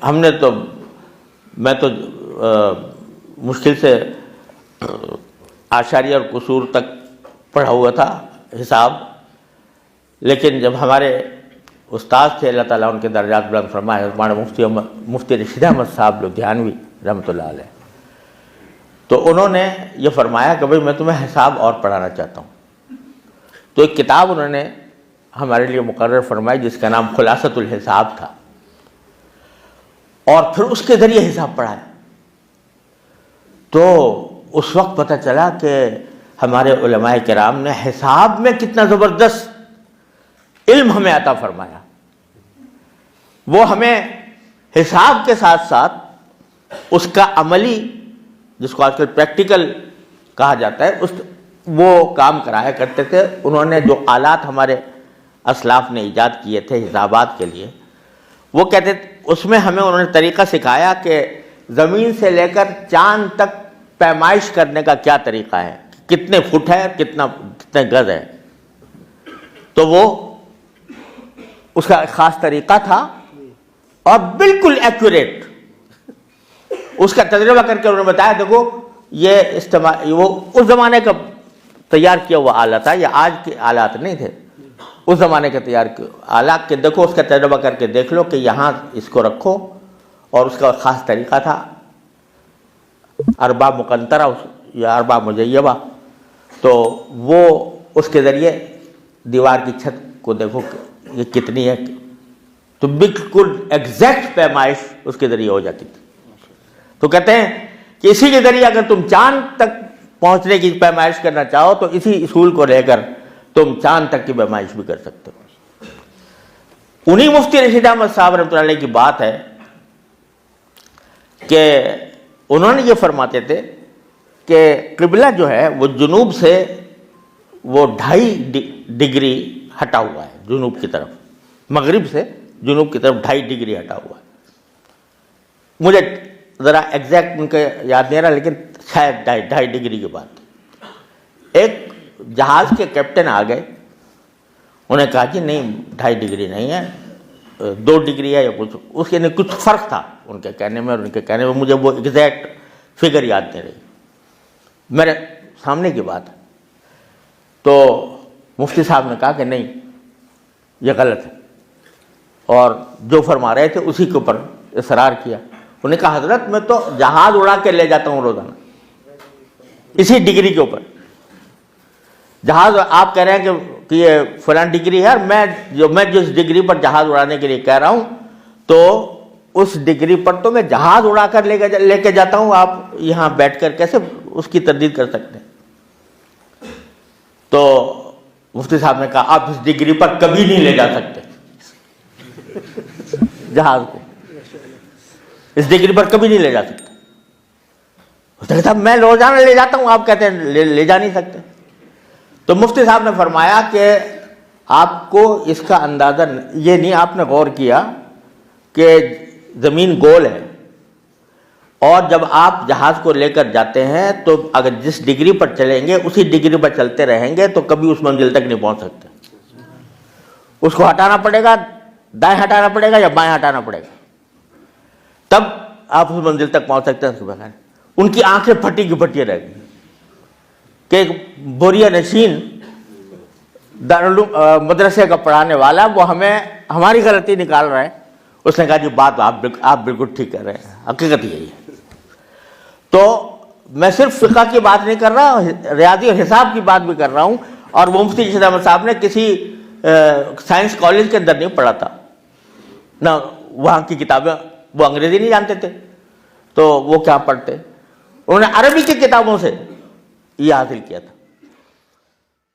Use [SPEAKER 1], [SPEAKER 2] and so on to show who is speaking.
[SPEAKER 1] ہم نے تو میں تو مشکل سے اعشاریہ اور قصور تک پڑھا ہوا تھا حساب، لیکن جب ہمارے استاد تھے اللہ تعالیٰ ان کے درجات بلند فرمائے، ہمارے مفتی رشید احمد صاحب لدھیانوی رحمۃ اللہ علیہ، تو انہوں نے یہ فرمایا کہ بھئی میں تمہیں حساب اور پڑھانا چاہتا ہوں، تو ایک کتاب انہوں نے ہمارے لیے مقرر فرمائی جس کا نام خلاصۃ الحساب تھا، اور پھر اس کے ذریعے حساب پڑھایا۔ تو اس وقت پتہ چلا کہ ہمارے علماء کرام نے حساب میں کتنا زبردست علم ہمیں عطا فرمایا۔ وہ ہمیں حساب کے ساتھ ساتھ اس کا عملی، جس کو آج کل پریکٹیکل کہا جاتا ہے، وہ کام کرایا کرتے تھے۔ انہوں نے جو آلات ہمارے اسلاف نے ایجاد کیے تھے حسابات کے لیے، وہ کہتے اس میں ہمیں انہوں نے طریقہ سکھایا کہ زمین سے لے کر چاند تک پیمائش کرنے کا کیا طریقہ ہے، کتنے فٹ ہے، کتنے گز ہے۔ تو وہ اس کا ایک خاص طریقہ تھا اور بالکل ایکوریٹ۔ اس کا تجربہ کر کے انہوں نے بتایا دیکھو یہ وہ اس زمانے کا تیار کیا ہوا آلہ تھا، یہ آج کے آلات نہیں تھے، اس زمانے کا تیار کیا آلات کے دیکھو، اس کا تجربہ کر کے دیکھ لو کہ یہاں اس کو رکھو، اور اس کا خاص طریقہ تھا اربع مقنطرہ یا اربع مجیبہ، تو وہ اس کے ذریعے دیوار کی چھت کو دیکھو کہ یہ کتنی ہے، تو بالکل ایگزیکٹ پیمائش اس کے ذریعے ہو جاتی تھی۔ تو کہتے ہیں کہ اسی کے ذریعے اگر تم چاند تک پہنچنے کی پیمائش کرنا چاہو تو اسی اصول کو لے کر تم چاند تک کی پیمائش بھی کر سکتے ہو۔ انہی مفتی رشید احمد صاحب رحمۃ اللہ علیہ کی بات ہے کہ انہوں نے یہ فرماتے تھے کہ قبلہ جو ہے وہ جنوب سے وہ 2.5 ڈگری ہٹا ہوا ہے، جنوب کی طرف، مغرب سے جنوب کی طرف 2.5 ڈگری ہٹا ہوا ہے۔ مجھے ذرا ایگزیکٹ ان کا یاد نہیں رہا، لیکن شاید 2.5 ڈگری کی بات۔ ایک جہاز کے کیپٹن آ گئے، انہیں کہا کہ نہیں 2.5 ڈگری نہیں ہے، 2 ڈگری ہے یا کچھ، اس کے کچھ فرق تھا ان کے کہنے میں اور ان کے کہنے میں، مجھے وہ ایگزیکٹ فگر یاد نہیں رہی، میرے سامنے کی بات ہے۔ تو مفتی صاحب نے کہا کہ نہیں یہ غلط ہے، اور جو فرما رہے تھے اسی کے اوپر اصرار کیا۔ انہوں نے کہا حضرت میں تو جہاز اڑا کے لے جاتا ہوں روزانہ اسی ڈگری کے اوپر، جہاز آپ کہہ رہے ہیں کہ یہ فلاں ڈگری ہے، اور میں جس ڈگری پر جہاز اڑانے کے لیے کہہ رہا ہوں تو اس ڈگری پر تو میں جہاز اڑا کر لے کے جاتا ہوں، آپ یہاں بیٹھ کر کیسے اس کی تردید کر سکتے ہیں؟ تو مفتی صاحب نے کہا آپ اس ڈگری پر کبھی نہیں لے جا سکتے جہاز کو، اس ڈگری پر کبھی نہیں لے جا سکتے۔ صاحب میں روزانہ لے جاتا ہوں، آپ کہتے ہیں لے جا نہیں سکتے۔ تو مفتی صاحب نے فرمایا کہ آپ کو اس کا اندازہ یہ نہیں، آپ نے غور کیا کہ زمین گول ہے، اور جب آپ جہاز کو لے کر جاتے ہیں تو اگر جس ڈگری پر چلیں گے اسی ڈگری پر چلتے رہیں گے تو کبھی اس منزل تک نہیں پہنچ سکتے، اس کو ہٹانا پڑے گا، دائیں ہٹانا پڑے گا یا بائیں ہٹانا پڑے گا، تب آپ اس منزل تک پہنچ سکتے ہیں۔ اس کے بغیر ان کی آنکھیں پھٹی کی پھٹی رہ گئی کہ ایک بوریا نشین مدرسے کا پڑھانے والا وہ ہمیں ہماری غلطی نکال رہا ہے، اس نے کہا جی بات آپ بالکل ٹھیک کر رہے ہیں، حقیقت یہی ہے۔ تو میں صرف فقہ کی بات نہیں کر رہا، ریاضی اور حساب کی بات بھی کر رہا ہوں، اور وہ مفتی رشید احمد صاحب نے کسی سائنس کالج کے اندر نہیں پڑھا تھا، نہ وہاں کی کتابیں، وہ انگریزی نہیں جانتے تھے تو وہ کیا پڑھتے، انہوں نے عربی کی کتابوں سے یہ حاصل کیا تھا۔